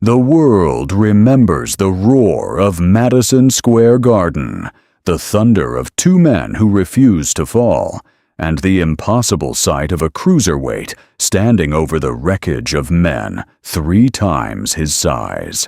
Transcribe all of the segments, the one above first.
The world remembers the roar of Madison Square Garden, the thunder of two men who refused to fall, and the impossible sight of a cruiserweight standing over the wreckage of men 3 times his size.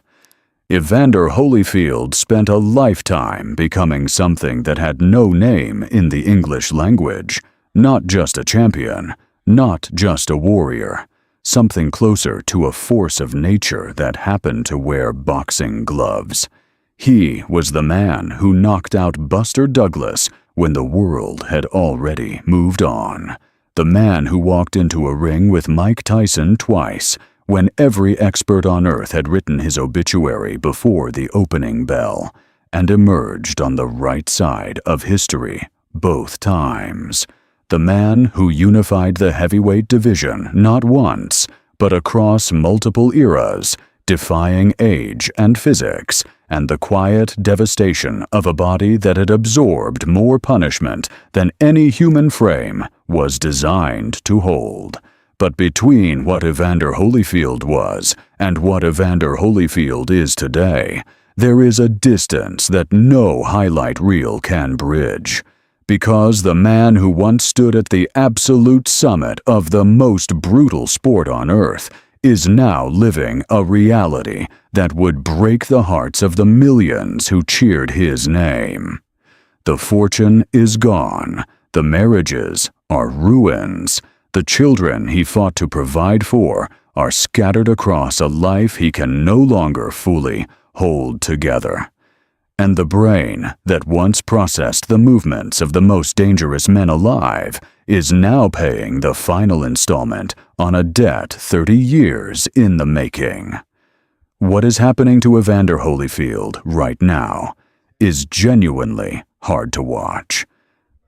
Evander Holyfield spent a lifetime becoming something that had no name in the English language, not just a champion, not just a warrior, something closer to a force of nature that happened to wear boxing gloves. He was the man who knocked out Buster Douglas when the world had already moved on. The man who walked into a ring with Mike Tyson twice, when every expert on earth had written his obituary before the opening bell, and emerged on the right side of history both times. The man who unified the heavyweight division not once, but across multiple eras, defying age and physics, and the quiet devastation of a body that had absorbed more punishment than any human frame was designed to hold. But between what Evander Holyfield was and what Evander Holyfield is today, there is a distance that no highlight reel can bridge. Because the man who once stood at the absolute summit of the most brutal sport on earth is now living a reality that would break the hearts of the millions who cheered his name. The fortune is gone. The marriages are ruins. The children he fought to provide for are scattered across a life he can no longer fully hold together. And the brain that once processed the movements of the most dangerous men alive is now paying the final installment on a debt 30 years in the making. What is happening to Evander Holyfield right now is genuinely hard to watch.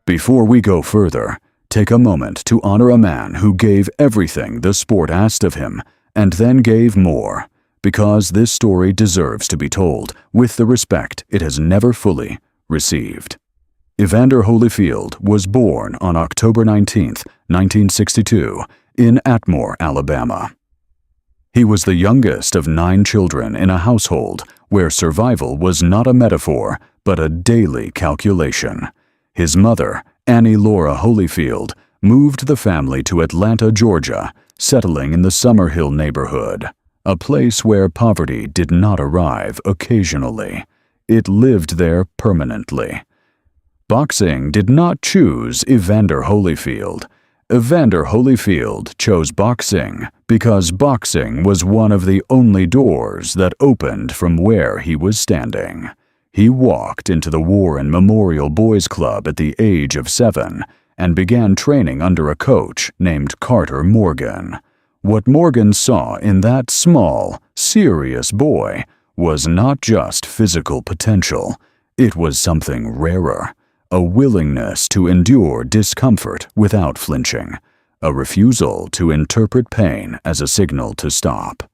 Before we go further, take a moment to honor a man who gave everything the sport asked of him and then gave more, because this story deserves to be told with the respect it has never fully received. Evander Holyfield was born on October 19, 1962, in Atmore, Alabama. He was the youngest of 9 children in a household where survival was not a metaphor but a daily calculation. His mother, Annie Laura Holyfield, moved the family to Atlanta, Georgia, settling in the Summerhill neighborhood, a place where poverty did not arrive occasionally. It lived there permanently. Boxing did not choose Evander Holyfield. Evander Holyfield chose boxing because boxing was one of the only doors that opened from where he was standing. He walked into the Warren Memorial Boys Club at the age of 7 and began training under a coach named Carter Morgan. What Morgan saw in that small, serious boy was not just physical potential. It was something rarer, a willingness to endure discomfort without flinching, a refusal to interpret pain as a signal to stop.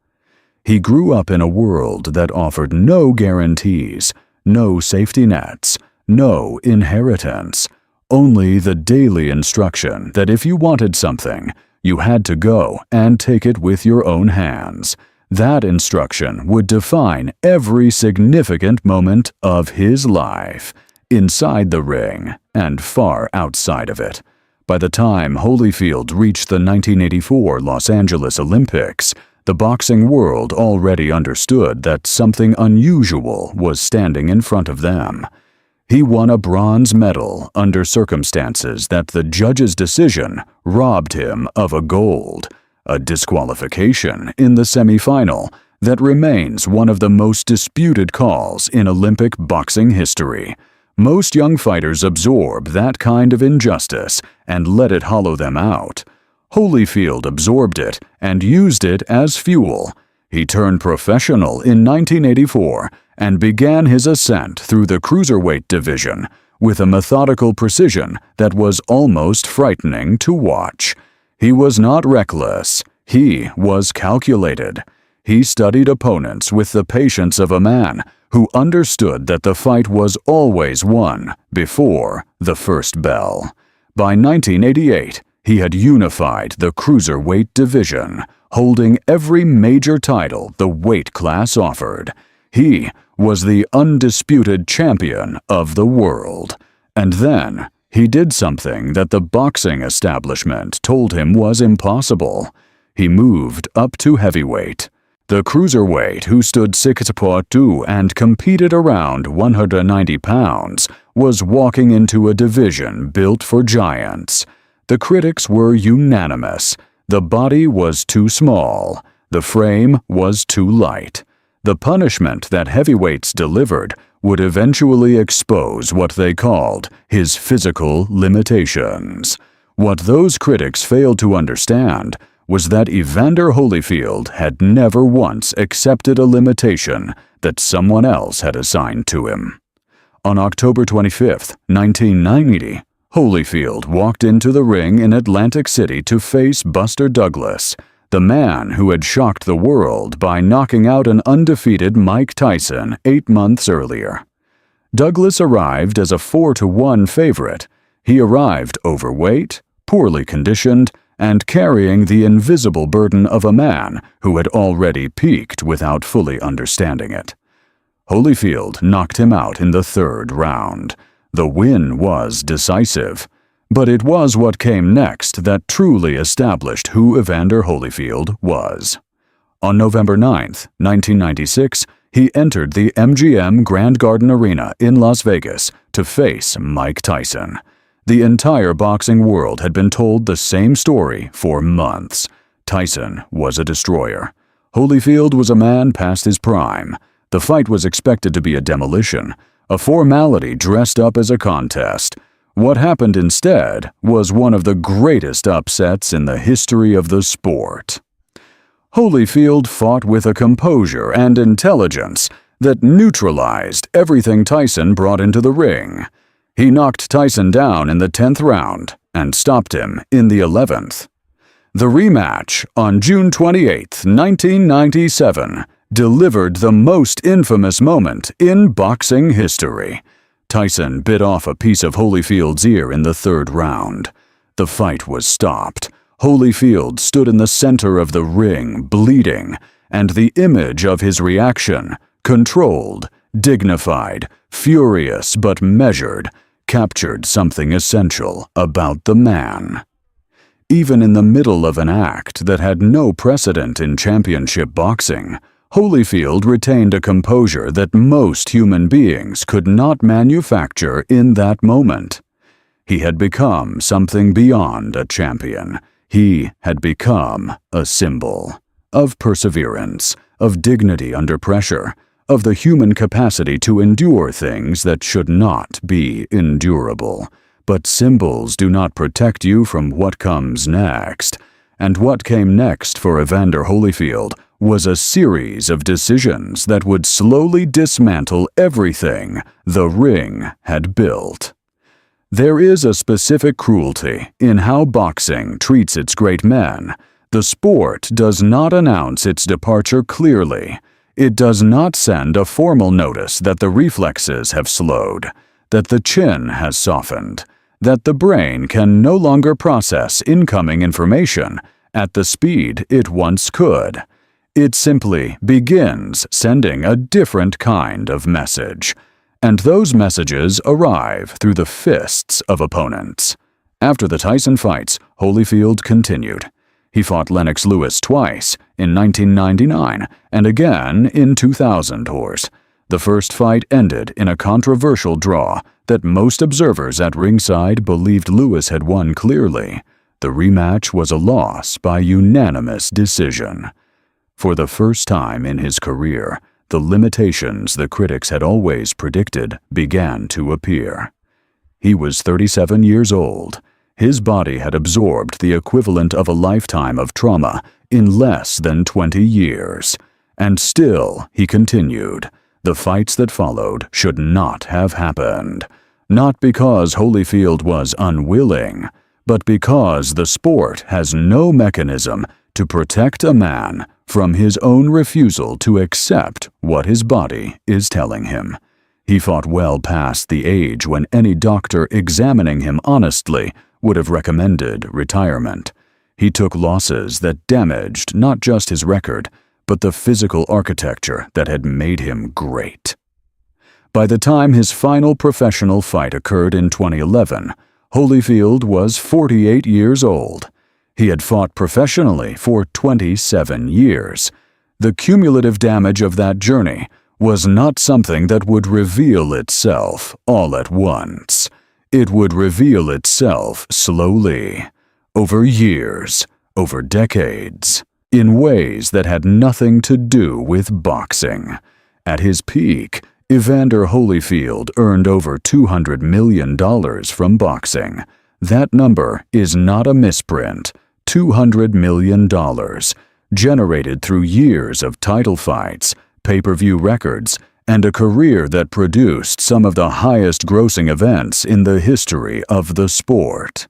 He grew up in a world that offered no guarantees, no safety nets, no inheritance, only the daily instruction that if you wanted something, you had to go and take it with your own hands. That instruction would define every significant moment of his life, inside the ring and far outside of it. By the time Holyfield reached the 1984 Los Angeles Olympics, the boxing world already understood that something unusual was standing in front of them. He won a bronze medal under circumstances that the judge's decision robbed him of a gold, a disqualification in the semifinal that remains one of the most disputed calls in Olympic boxing history. Most young fighters absorb that kind of injustice and let it hollow them out. Holyfield absorbed it and used it as fuel. He turned professional in 1984 and began his ascent through the cruiserweight division with a methodical precision that was almost frightening to watch. He was not reckless. He was calculated. He studied opponents with the patience of a man who understood that the fight was always won before the first bell. By 1988, he had unified the cruiserweight division, holding every major title the weight class offered. He was the undisputed champion of the world. And then he did something that the boxing establishment told him was impossible. He moved up to heavyweight. The cruiserweight, who stood 6'2" and competed around 190 pounds, was walking into a division built for giants. The critics were unanimous. The body was too small. The frame was too light. The punishment that heavyweights delivered would eventually expose what they called his physical limitations. What those critics failed to understand was that Evander Holyfield had never once accepted a limitation that someone else had assigned to him. On October 25, 1990, Holyfield walked into the ring in Atlantic City to face Buster Douglas, the man who had shocked the world by knocking out an undefeated Mike Tyson 8 months earlier. Douglas arrived as a 4-1 favorite. He arrived overweight, poorly conditioned, and carrying the invisible burden of a man who had already peaked without fully understanding it. Holyfield knocked him out in the 3rd round. The win was decisive, but it was what came next that truly established who Evander Holyfield was. On November 9, 1996, he entered the MGM Grand Garden Arena in Las Vegas to face Mike Tyson. The entire boxing world had been told the same story for months. Tyson was a destroyer. Holyfield was a man past his prime. The fight was expected to be a demolition, a formality dressed up as a contest. What happened instead was one of the greatest upsets in the history of the sport. Holyfield fought with a composure and intelligence that neutralized everything Tyson brought into the ring. He knocked Tyson down in the 10th round and stopped him in the 11th. The rematch on June 28, 1997, delivered the most infamous moment in boxing history. Tyson bit off a piece of Holyfield's ear in the 3rd round. The fight was stopped. Holyfield stood in the center of the ring, bleeding, and the image of his reaction, controlled, dignified, furious but measured, captured something essential about the man. Even in the middle of an act that had no precedent in championship boxing, Holyfield retained a composure that most human beings could not manufacture in that moment. He had become something beyond a champion. He had become a symbol of perseverance, of dignity under pressure, of the human capacity to endure things that should not be endurable. But symbols do not protect you from what comes next. And what came next for Evander Holyfield was a series of decisions that would slowly dismantle everything the ring had built. There is a specific cruelty in how boxing treats its great men. The sport does not announce its departure clearly. It does not send a formal notice that the reflexes have slowed, that the chin has softened, that the brain can no longer process incoming information at the speed it once could. It simply begins sending a different kind of message. And those messages arrive through the fists of opponents. After the Tyson fights, Holyfield continued. He fought Lennox Lewis twice, in 1999 and again in 2000. The first fight ended in a controversial draw that most observers at ringside believed Lewis had won clearly. The rematch was a loss by unanimous decision. For the first time in his career, the limitations the critics had always predicted began to appear. He was 37 years old. His body had absorbed the equivalent of a lifetime of trauma in less than 20 years. And still, he continued. The fights that followed should not have happened. Not because Holyfield was unwilling, but because the sport has no mechanism to protect a man from his own refusal to accept what his body is telling him. He fought well past the age when any doctor examining him honestly would have recommended retirement. He took losses that damaged not just his record, but the physical architecture that had made him great. By the time his final professional fight occurred in 2011, Holyfield was 48 years old. He had fought professionally for 27 years. The cumulative damage of that journey was not something that would reveal itself all at once. It would reveal itself slowly, over years, over decades, in ways that had nothing to do with boxing. At his peak, Evander Holyfield earned over $200 million from boxing. That number is not a misprint. $200 million, generated through years of title fights, pay-per-view records, and a career that produced some of the highest-grossing events in the history of the sport.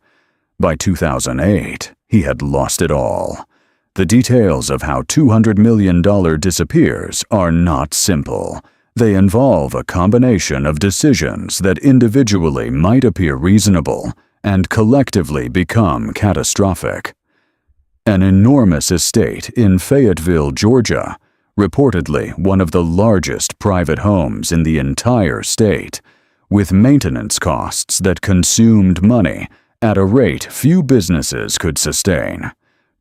By 2008, he had lost it all. The details of how $200 million disappears are not simple. They involve a combination of decisions that individually might appear reasonable and collectively become catastrophic. An enormous estate in Fayetteville, Georgia, reportedly one of the largest private homes in the entire state, with maintenance costs that consumed money at a rate few businesses could sustain,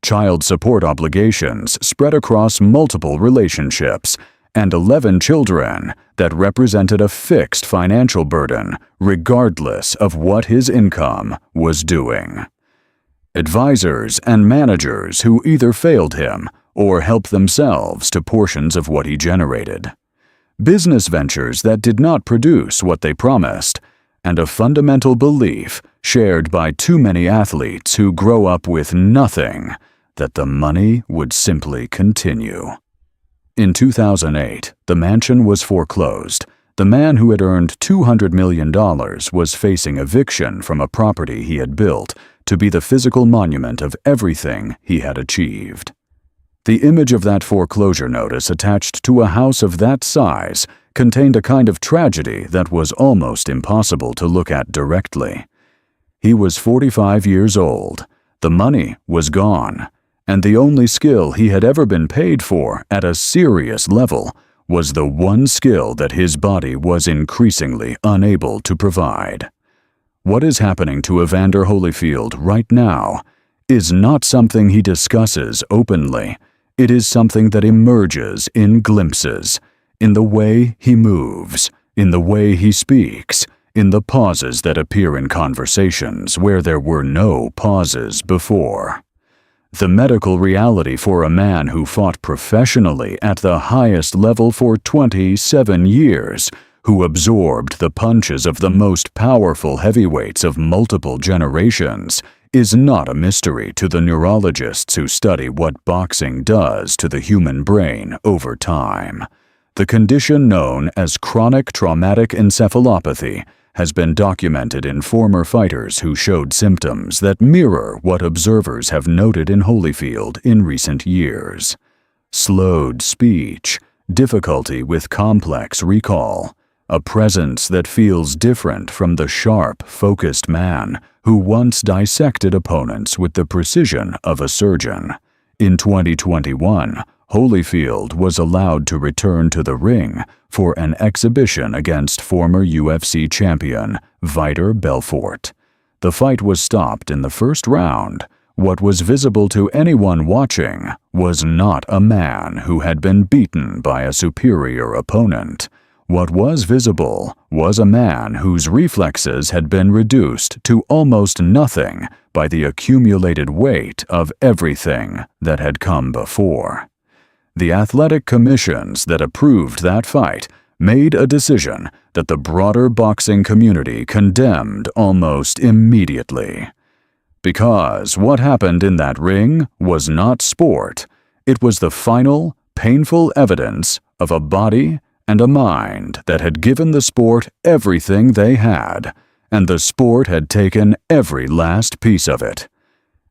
child support obligations spread across multiple relationships, and 11 children that represented a fixed financial burden regardless of what his income was doing. Advisors and managers who either failed him or helped themselves to portions of what he generated. Business ventures that did not produce what they promised, and a fundamental belief shared by too many athletes who grow up with nothing, that the money would simply continue. In 2008, the mansion was foreclosed. The man who had earned $200 million was facing eviction from a property he had built to be the physical monument of everything he had achieved. The image of that foreclosure notice attached to a house of that size contained a kind of tragedy that was almost impossible to look at directly. He was 45 years old, the money was gone, and the only skill he had ever been paid for at a serious level was the one skill that his body was increasingly unable to provide. What is happening to Evander Holyfield right now is not something he discusses openly. It is something that emerges in glimpses, in the way he moves, in the way he speaks, in the pauses that appear in conversations where there were no pauses before. The medical reality for a man who fought professionally at the highest level for 27 years, who absorbed the punches of the most powerful heavyweights of multiple generations, is not a mystery to the neurologists who study what boxing does to the human brain over time. The condition known as chronic traumatic encephalopathy has been documented in former fighters who showed symptoms that mirror what observers have noted in Holyfield in recent years. Slowed speech, difficulty with complex recall, a presence that feels different from the sharp, focused man who once dissected opponents with the precision of a surgeon. In 2021, Holyfield was allowed to return to the ring for an exhibition against former UFC champion Vitor Belfort. The fight was stopped in the first round. What was visible to anyone watching was not a man who had been beaten by a superior opponent. What was visible was a man whose reflexes had been reduced to almost nothing by the accumulated weight of everything that had come before. The athletic commissions that approved that fight made a decision that the broader boxing community condemned almost immediately. Because what happened in that ring was not sport, it was the final, painful evidence of a body and a mind that had given the sport everything they had, and the sport had taken every last piece of it.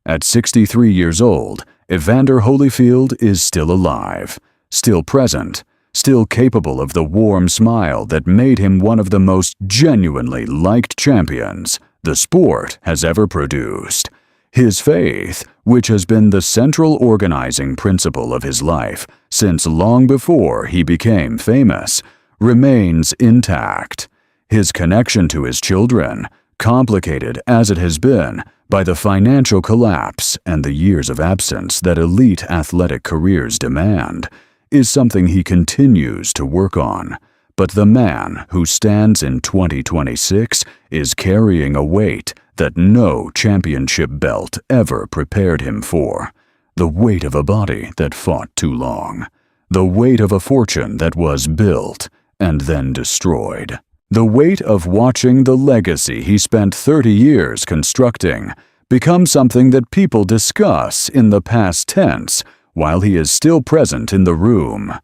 At 63 years old, Evander Holyfield is still alive, still present, still capable of the warm smile that made him one of the most genuinely liked champions the sport has ever produced. His faith, which has been the central organizing principle of his life since long before he became famous, remains intact. His connection to his children, complicated as it has been by the financial collapse and the years of absence that elite athletic careers demand, is something he continues to work on. But the man who stands in 2026 is carrying a weight that no championship belt ever prepared him for. The weight of a body that fought too long. The weight of a fortune that was built and then destroyed. The weight of watching the legacy he spent 30 years constructing become something that people discuss in the past tense while he is still present in the room.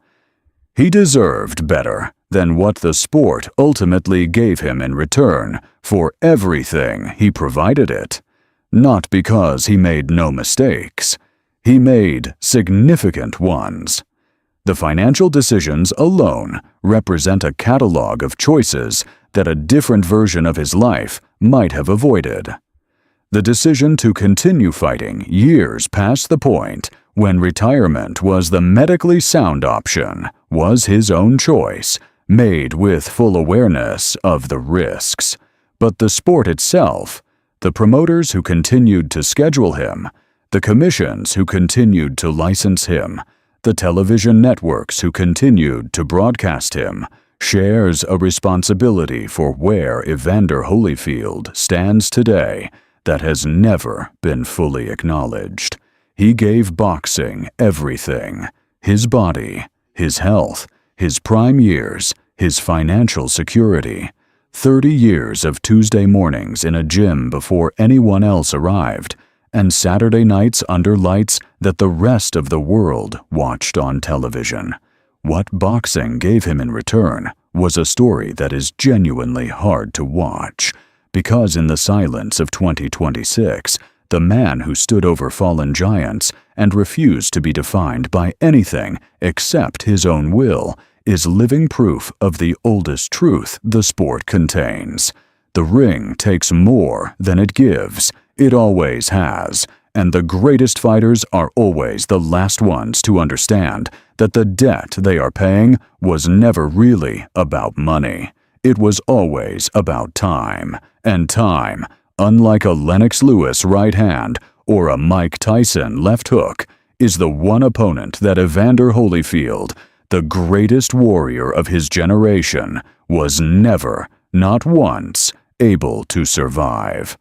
He deserved better than what the sport ultimately gave him in return for everything he provided it. Not because he made no mistakes. He made significant ones. The financial decisions alone represent a catalog of choices that a different version of his life might have avoided. The decision to continue fighting years past the point when retirement was the medically sound option was his own choice, made with full awareness of the risks. But the sport itself, the promoters who continued to schedule him, the commissions who continued to license him, the television networks who continued to broadcast him, shares a responsibility for where Evander Holyfield stands today that has never been fully acknowledged. He gave boxing everything: his body, his health, his prime years, his financial security. 30 years of Tuesday mornings in a gym before anyone else arrived, and Saturday nights under lights that the rest of the world watched on television. What boxing gave him in return was a story that is genuinely hard to watch, because in the silence of 2026, the man who stood over fallen giants and refused to be defined by anything except his own will is living proof of the oldest truth the sport contains. The ring takes more than it gives. It always has. And the greatest fighters are always the last ones to understand that the debt they are paying was never really about money. It was always about time. And time, unlike a Lennox Lewis right hand or a Mike Tyson left hook, is the one opponent that Evander Holyfield, the greatest warrior of his generation, was never, not once, able to survive.